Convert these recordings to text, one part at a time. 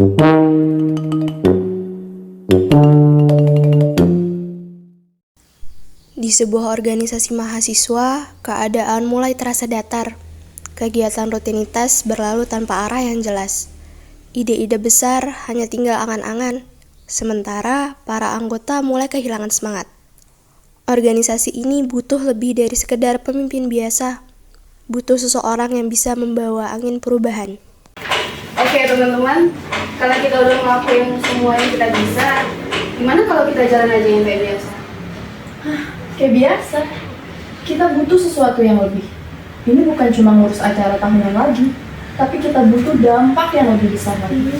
Di sebuah organisasi mahasiswa, keadaan mulai terasa datar. Kegiatan rutinitas berlalu tanpa arah yang jelas. Ide-ide besar hanya tinggal angan-angan, sementara para anggota mulai kehilangan semangat. Organisasi ini butuh lebih dari sekedar pemimpin biasa. Butuh seseorang yang bisa membawa angin perubahan. Oke teman-teman, kalau kita udah ngelakuin semua yang kita bisa, gimana kalau kita jalan aja yang kayak biasa? Kayak biasa, kita butuh sesuatu yang lebih. Ini bukan cuma ngurus acara tahunan lagi, tapi kita butuh dampak yang lebih besar lagi.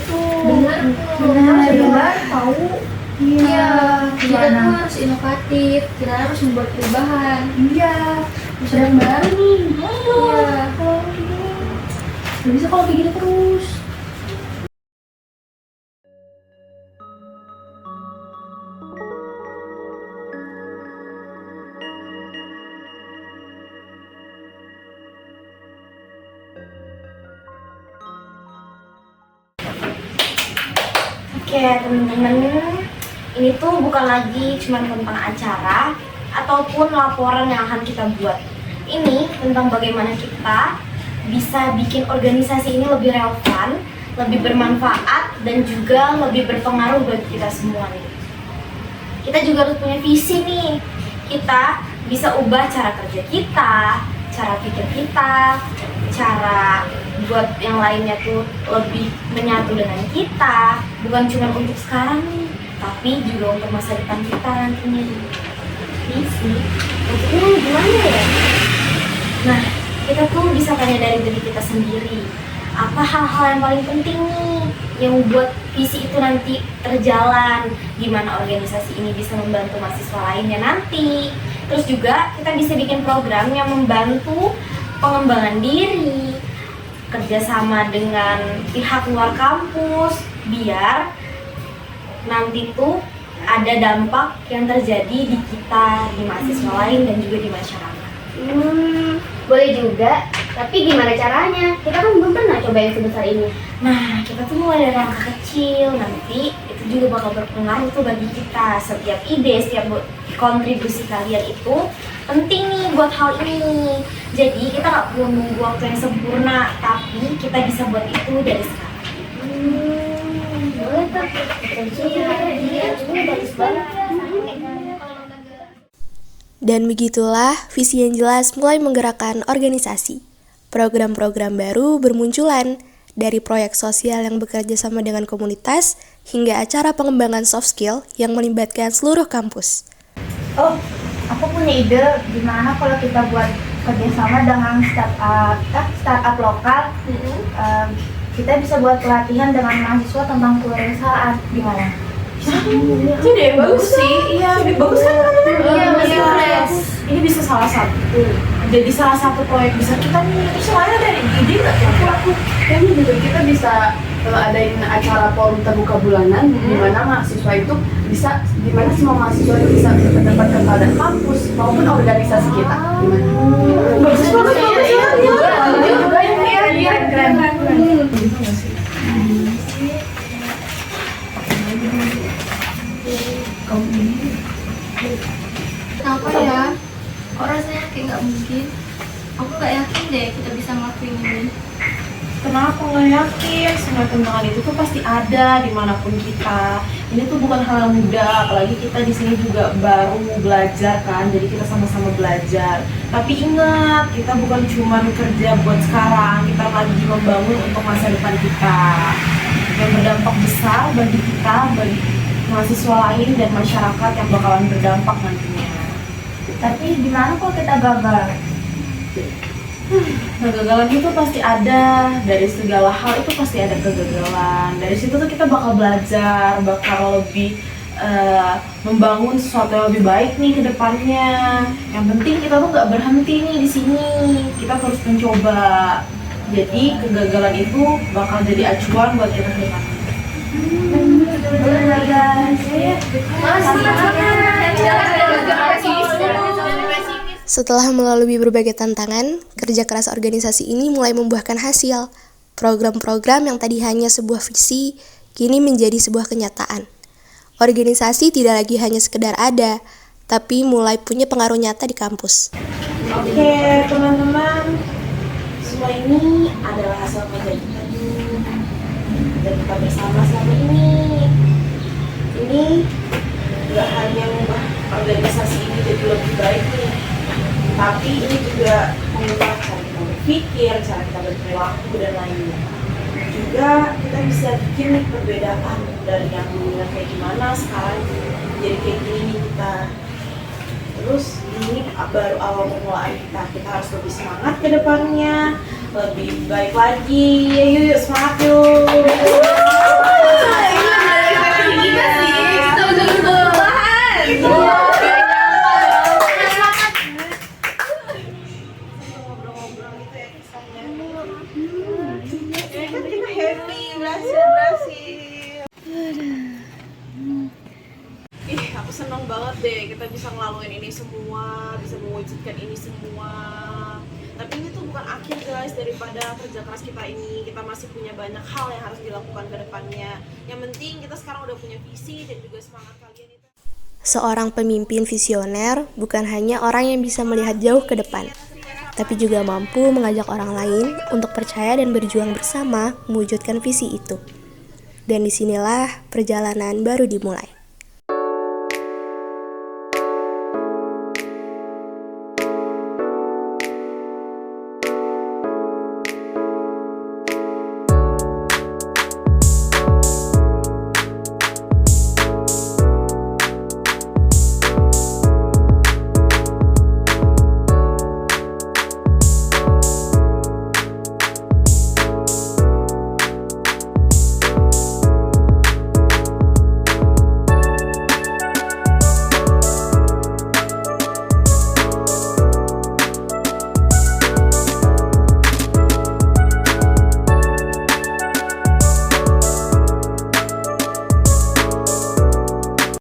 Benar, tahu. Iya, kita tuh harus inovatif, kita harus membuat perubahan. Iya, yang baru nih. Iya. Gak bisa kalau kayak gini terus. Oke teman-teman, ini tuh bukan lagi cuma tentang acara ataupun laporan yang akan kita buat. Ini tentang bagaimana kita bisa bikin organisasi ini lebih relevan, lebih bermanfaat, dan juga lebih berpengaruh bagi kita semua nih. Kita juga harus punya visi nih. Kita bisa ubah cara kerja kita, cara pikir kita, cara buat yang lainnya tuh lebih menyatu dengan kita, bukan cuma untuk sekarang nih, tapi juga untuk masa depan kita nantinya. Visi, maksudnya gimana ya? Nah, kita tuh bisa tanya dari diri kita sendiri, apa hal-hal yang paling penting nih yang membuat visi itu nanti terjalan, gimana organisasi ini bisa membantu mahasiswa lainnya nanti. Terus juga kita bisa bikin program yang membantu pengembangan diri, kerjasama dengan pihak luar kampus, biar nanti tuh ada dampak yang terjadi di kita, di mahasiswa lain, dan juga di masyarakat. Boleh juga, tapi gimana caranya? Kita kan belum pernah coba yang sebesar ini. Nah, kita tuh mulai dari langkah kecil, nanti itu juga bakal berpengaruh tuh bagi kita. Setiap ide, setiap kontribusi kalian itu penting nih buat hal ini. Jadi kita nggak perlu nunggu waktu yang sempurna, tapi kita bisa buat itu dari sekarang. Boleh tuh. Iya, ini bagus banget. Dan begitulah visi yang jelas mulai menggerakkan organisasi. Program-program baru bermunculan, dari proyek sosial yang bekerja sama dengan komunitas, hingga acara pengembangan soft skill yang melibatkan seluruh kampus. Oh, aku punya ide gimana kalau kita buat kerjasama dengan startup lokal. Kita bisa buat pelatihan dengan mahasiswa tentang kewirausahaan. Gimana? Itu ide bagus sih, iya bagus kan teman-teman? Iya, Fresh. Ini bisa salah satu proyek bisa kita nih. Terus soalnya ada ide nggak tuh? Kayaknya juga kita bisa adain acara forum terbuka bulanan di mana mahasiswa itu bisa, di mana semua mahasiswa itu bisa berpendapat kepada kampus maupun organisasi kita. Gimana? Bagus banget ya. Juga ini keren. Kenapa ya? Kok rasanya kayak nggak mungkin? Aku nggak yakin deh kita bisa ngelakuin ini. Kenapa nggak yakin? Semua tantangan itu tuh pasti ada dimanapun kita. Ini tuh bukan hal yang mudah, apalagi kita di sini juga baru belajar kan, jadi kita sama-sama belajar. Tapi ingat, kita bukan cuma kerja buat sekarang, kita lagi membangun untuk masa depan kita yang berdampak besar bagi kita, bagi mahasiswa lain dan masyarakat yang bakalan berdampak nantinya. Tapi gimana kalau kita gagal? Kegagalan itu pasti ada, dari segala hal itu pasti ada kegagalan. Dari situ tuh kita bakal belajar, bakal lebih membangun sesuatu yang lebih baik nih ke depannya. Yang penting kita tuh nggak berhenti nih di sini, kita terus mencoba. Jadi kegagalan itu bakal jadi acuan buat kita ke depan. Setelah melalui berbagai tantangan, kerja keras organisasi ini mulai membuahkan hasil. Program-program yang tadi hanya sebuah visi, kini menjadi sebuah kenyataan. Organisasi tidak lagi hanya sekedar ada, tapi mulai punya pengaruh nyata di kampus. Oke, teman-teman, semua ini adalah hasil kerja kita dan kita bersama selama ini. Ini nggak hanya mengubah organisasi ini jadi lebih baik nih, tapi ini juga mengubah cara kita berpikir, cara kita berperilaku dan lainnya. Juga kita bisa bikin nih perbedaan dari yang dulunya kayak gimana sekarang jadi kayak gini nih kita. Terus ini baru awal permulaan kita harus lebih semangat ke depannya, lebih baik lagi. Yuk semangat yuk. Aku senang banget deh kita bisa ngelaluin ini semua, bisa mewujudkan ini semua. Tapi ini tuh bukan akhir guys daripada kerja keras kita ini. Kita masih punya banyak hal yang harus dilakukan ke depannya. Yang penting kita sekarang udah punya visi dan juga semangat kalian itu. Seorang pemimpin visioner bukan hanya orang yang bisa melihat jauh ke depan, tapi juga mampu mengajak orang lain untuk percaya dan berjuang bersama mewujudkan visi itu. Dan disinilah perjalanan baru dimulai.